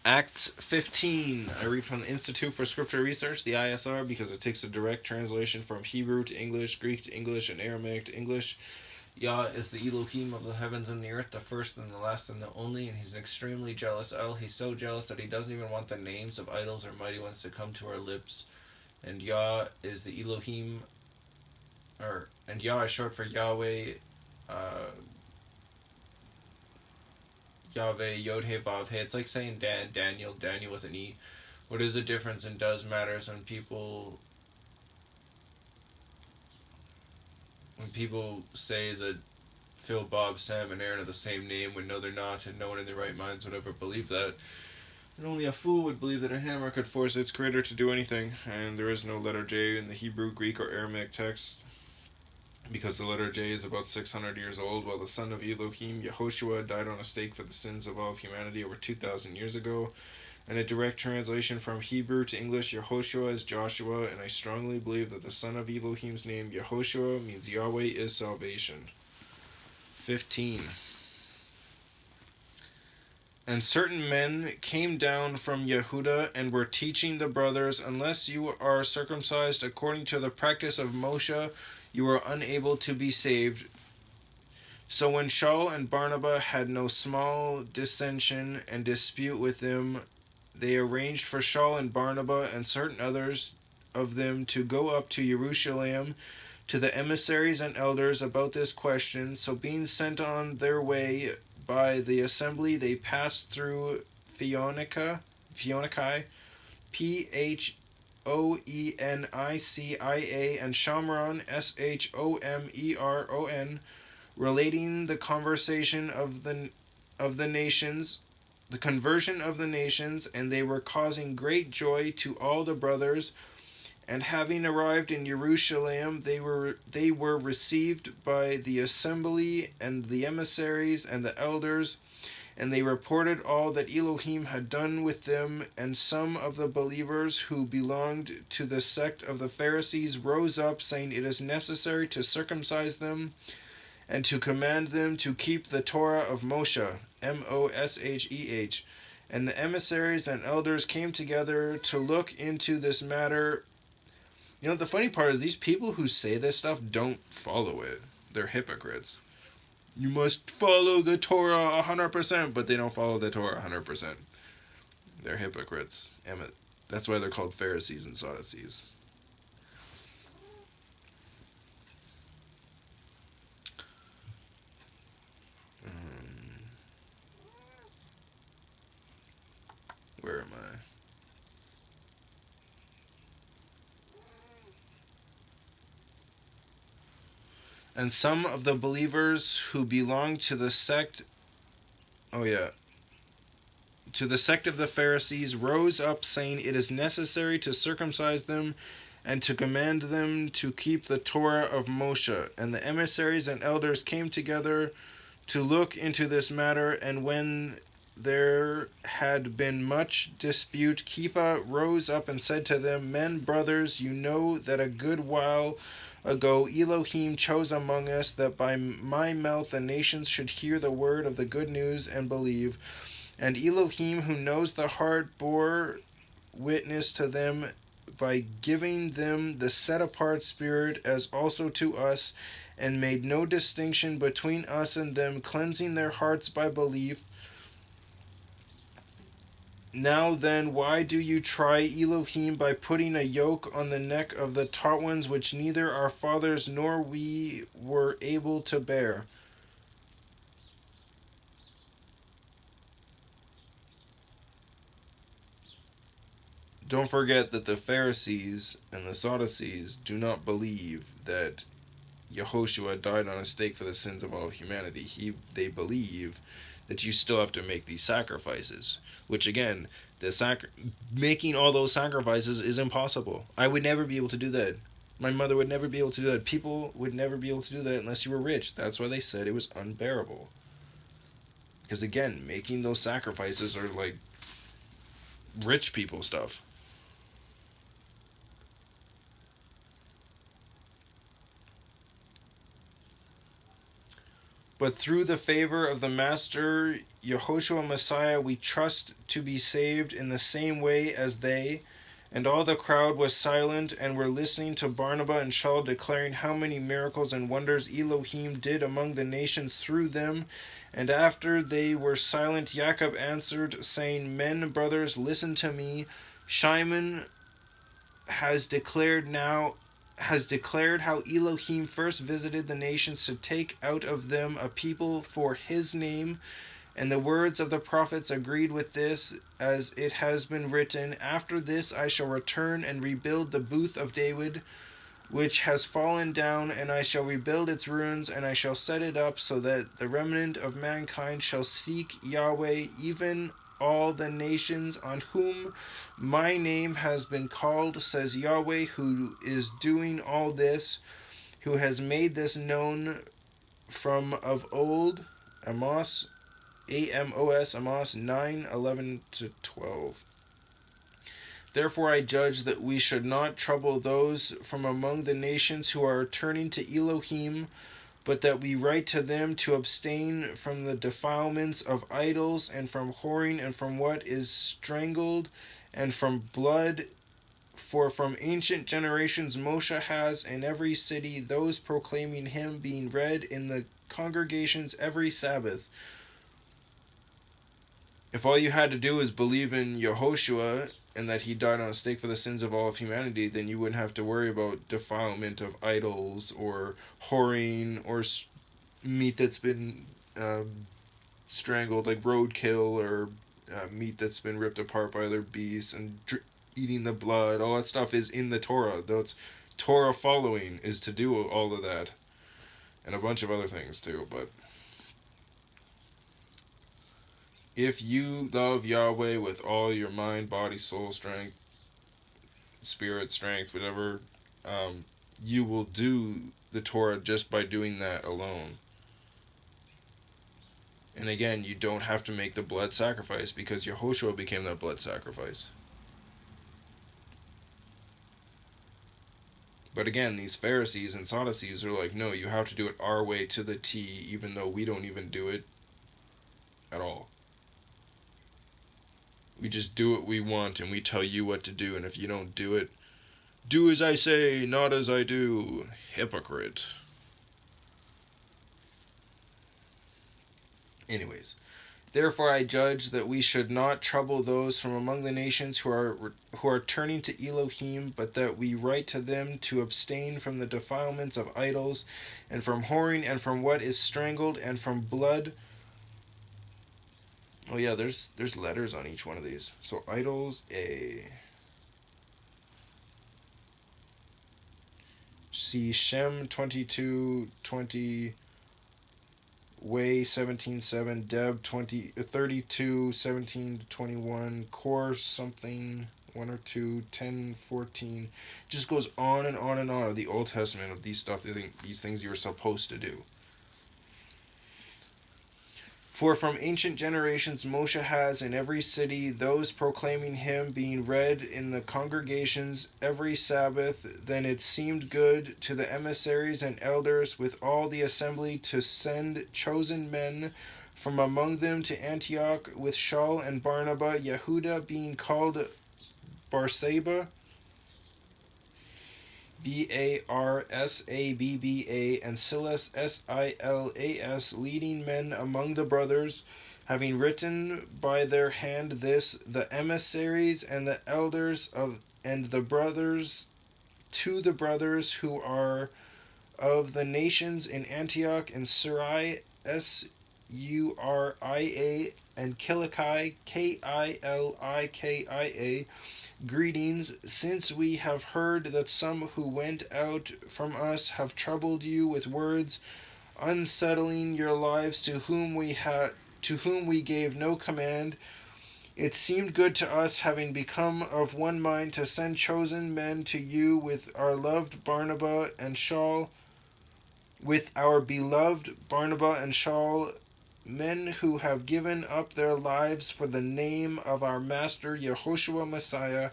Acts 15. I read from the Institute for Scripture Research, the ISR, because it takes a direct translation from Hebrew to English, Greek to English, and Aramaic to English. Yah is the Elohim of the heavens and the earth, the first and the last and the only, and he's an extremely jealous El. He's so jealous that he doesn't even want the names of idols or mighty ones to come to our lips. And Yah is the Elohim, and Yah is short for YahWeh, YahWeh, Yod He Vav He. It's like saying Daniel with an E. What is the difference and does matters when people say that Phil, Bob, Sam, and Aaron are the same name when no they're not, and no one in their right minds would ever believe that. And only a fool would believe that a hammer could force its creator to do anything, and there is no letter J in the Hebrew, Greek, or Aramaic text, because the letter J is about 600 years old, while the son of Elohim, Yehoshua, died on a stake for the sins of all of humanity over 2,000 years ago. And a direct translation from Hebrew to English, Yehoshua is Joshua, and I strongly believe that the son of Elohim's name, Yehoshua, means Yahweh is salvation. 15. And certain men came down from Yehuda and were teaching the brothers, unless you are circumcised according to the practice of Moshe, you are unable to be saved. So when Shaul and Barnabas had no small dissension and dispute with them, they arranged for Shaul and Barnabas and certain others of them to go up to Jerusalem to the emissaries and elders about this question. So being sent on their way by the assembly, they passed through Phoenicia, Phoenicia, and Shomron, Shomeron, relating the conversation of the nations, the conversion of the nations, and they were causing great joy to all the brothers. And having arrived in Jerusalem, they were received by the assembly and the emissaries and the elders, and they reported all that Elohim had done with them. And some of the believers who belonged to the sect of the Pharisees rose up, saying, "It is necessary to circumcise them and to command them to keep the Torah of Moshe, Mosheh. And the emissaries and elders came together to look into this matter." You know, the funny part is these people who say this stuff don't follow it. They're hypocrites. You must follow the Torah 100%, but they don't follow the Torah 100%. They're hypocrites. That's why they're called Pharisees and Sadducees. Where am I? And some of the believers who belonged to the sect, to the sect of the Pharisees rose up, saying, "It is necessary to circumcise them and to command them to keep the Torah of Moshe." And the emissaries and elders came together to look into this matter, and when there had been much dispute, Kepha rose up and said to them, "Men, brothers, you know that a good while ago Elohim chose among us that by my mouth the nations should hear the word of the good news and believe. And Elohim, who knows the heart, bore witness to them by giving them the set-apart spirit as also to us, and made no distinction between us and them, cleansing their hearts by belief. Now then, why do you try Elohim by putting a yoke on the neck of the taught ones, which neither our fathers nor we were able to bear?" Don't forget that the Pharisees and the Sadducees do not believe that Yehoshua died on a stake for the sins of all humanity. They believe that you still have to make these sacrifices, which again, making all those sacrifices is impossible. I would never be able to do that. My mother would never be able to do that. People would never be able to do that unless you were rich. That's why they said it was unbearable. Because again, making those sacrifices are like rich people stuff. But through the favor of the Master Yehoshua Messiah, we trust to be saved in the same way as they. And all the crowd was silent and were listening to Barnabas and Saul declaring how many miracles and wonders Elohim did among the nations through them. And after they were silent, Jacob answered, saying, Men, brothers, listen to me. Shimon has declared how Elohim first visited the nations to take out of them a people for his name, and the words of the prophets agreed with this, as it has been written, After this I shall return and rebuild the booth of David, which has fallen down, and I shall rebuild its ruins, and I shall set it up so that the remnant of mankind shall seek YahWeh, even all the nations on whom my name has been called, says YahWeh, who is doing all this, who has made this known from of old. Amos, Amos 9:11-12. Therefore I judge that we should not trouble those from among the nations who are turning to Elohim, but that we write to them to abstain from the defilements of idols, and from whoring, and from what is strangled, and from blood. For from ancient generations Moshe has in every city those proclaiming him, being read in the congregations every Sabbath. If all you had to do is believe in Yehoshua and that he died on a stake for the sins of all of humanity, then you wouldn't have to worry about defilement of idols or whoring or meat that's been strangled, like roadkill, or meat that's been ripped apart by other beasts, and eating the blood. All that stuff is in the Torah. Though it's Torah following is to do all of that, and a bunch of other things too. But if you love YahWeh with all your mind, body, soul, strength, spirit, strength, whatever, you will do the Torah just by doing that alone. And again, you don't have to make the blood sacrifice, because Yehoshua became that blood sacrifice. But again, these Pharisees and Sadducees are like, no, you have to do it our way to the T, even though we don't even do it at all. We just do what we want, and we tell you what to do, and if you don't do it, do as I say, not as I do. Hypocrite. Anyways, therefore I judge that we should not trouble those from among the nations who are turning to Elohim, but that we write to them to abstain from the defilements of idols, and from whoring, and from what is strangled, and from blood. Oh yeah, there's letters on each one of these. So idols, A. See Shem 22:20, Way 17:7, Deb 32:17-21, Core something 1 or 2, 10:14. Just goes on and on and on of the Old Testament of these stuff. These things you were supposed to do. For from ancient generations Moshe has in every city those proclaiming him, being read in the congregations every Sabbath. Then it seemed good to the emissaries and elders with all the assembly to send chosen men from among them to Antioch with Saul and Barnabas, Yehuda being called Barsabba, Barsabba, and Silas, Silas, leading men among the brothers, having written by their hand this, the emissaries and the elders and the brothers, to the brothers who are of the nations in Antioch and Suria, Suria, and Kilikai, Kilikia, greetings, since we have heard that some who went out from us have troubled you with words, unsettling your lives, to whom we gave no command. It seemed good to us, having become of one mind, to send chosen men to you with our beloved Barnabas and Saul, men who have given up their lives for the name of our Master Yehoshua Messiah.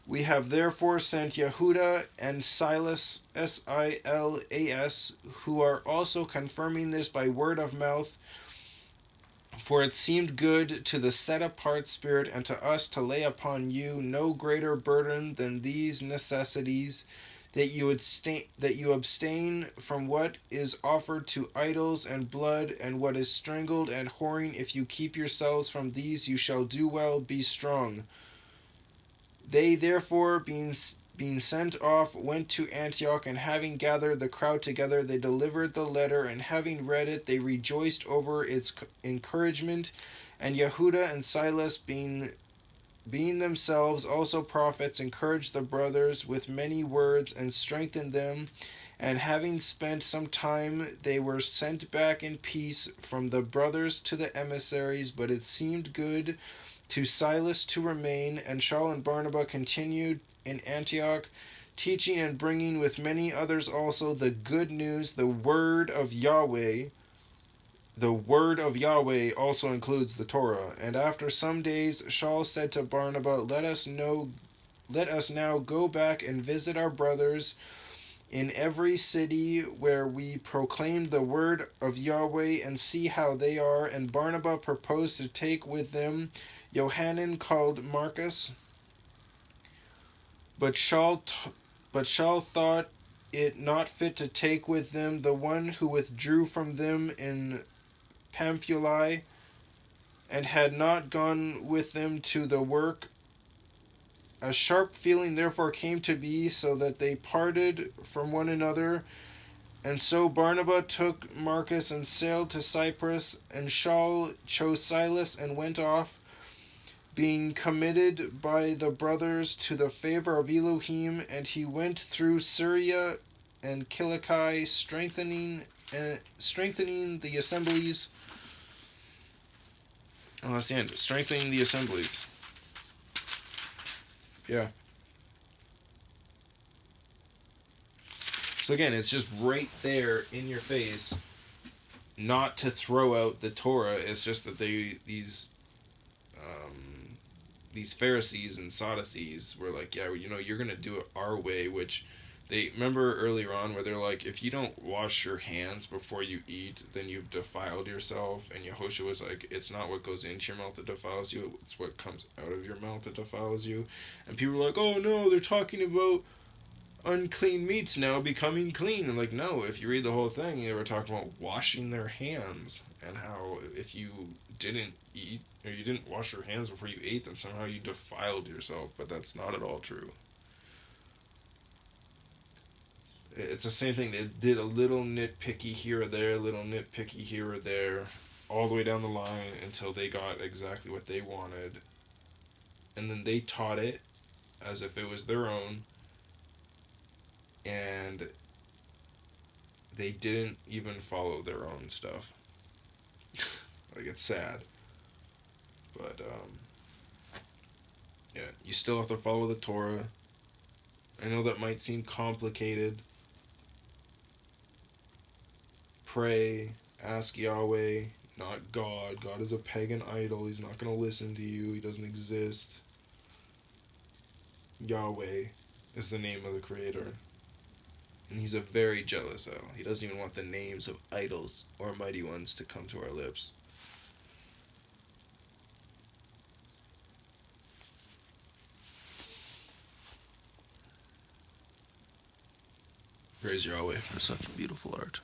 We have therefore sent Yehuda and Silas, Silas, who are also confirming this by word of mouth, for it seemed good to the set apart spirit and to us to lay upon you no greater burden than these necessities, that you abstain from what is offered to idols and blood and what is strangled and whoring. If you keep yourselves from these, you shall do well. Be strong. They therefore, being sent off, went to Antioch, and having gathered the crowd together, they delivered the letter, and having read it, they rejoiced over its encouragement. And Yehuda and Silas, being themselves also prophets, encouraged the brothers with many words and strengthened them. And having spent some time, they were sent back in peace from the brothers to the emissaries. But it seemed good to Silas to remain, and Saul and Barnabas continued in Antioch, teaching and bringing with many others also the good news, the word of YahWeh. The word of YahWeh also includes the Torah. And after some days, Saul said to Barnabas, let us now go back and visit our brothers in every city where we proclaim the word of YahWeh, and see how they are. And Barnabas proposed to take with them Johanan called Marcus, but Saul thought it not fit to take with them the one who withdrew from them in Pamphylia, and had not gone with them to the work. A sharp feeling therefore came to be, so that they parted from one another. And so Barnabas took Marcus and sailed to Cyprus, and Saul chose Silas and went off, being committed by the brothers to the favor of Elohim. And he went through Syria and Cilicia, strengthening the assemblies. Oh, that's the end. Strengthening the assemblies. Yeah. So again, it's just right there in your face. Not to throw out the Torah. It's just that these Pharisees and Sadducees were like, yeah, you're gonna do it our way. Which they remember earlier on where they're like, if you don't wash your hands before you eat, then you've defiled yourself. And Yehoshua was like, it's not what goes into your mouth that defiles you, it's what comes out of your mouth that defiles you. And people were like, oh no, they're talking about unclean meats now becoming clean. And like, no, if you read the whole thing, they were talking about washing their hands, and how if you didn't eat, or you didn't wash your hands before you ate, then somehow you defiled yourself. But that's not at all true. It's the same thing. They did a little nitpicky here or there, a little nitpicky here or there, all the way down the line until they got exactly what they wanted. And then they taught it as if it was their own, and they didn't even follow their own stuff. Like, it's sad. But, yeah, you still have to follow the Torah. I know that might seem complicated. Pray, ask YahWeh, not God. God is a pagan idol. He's not going to listen to you. He doesn't exist. YahWeh is the name of the Creator. And he's a very jealous idol. He doesn't even want the names of idols or mighty ones to come to our lips. Praise YahWeh for such beautiful art.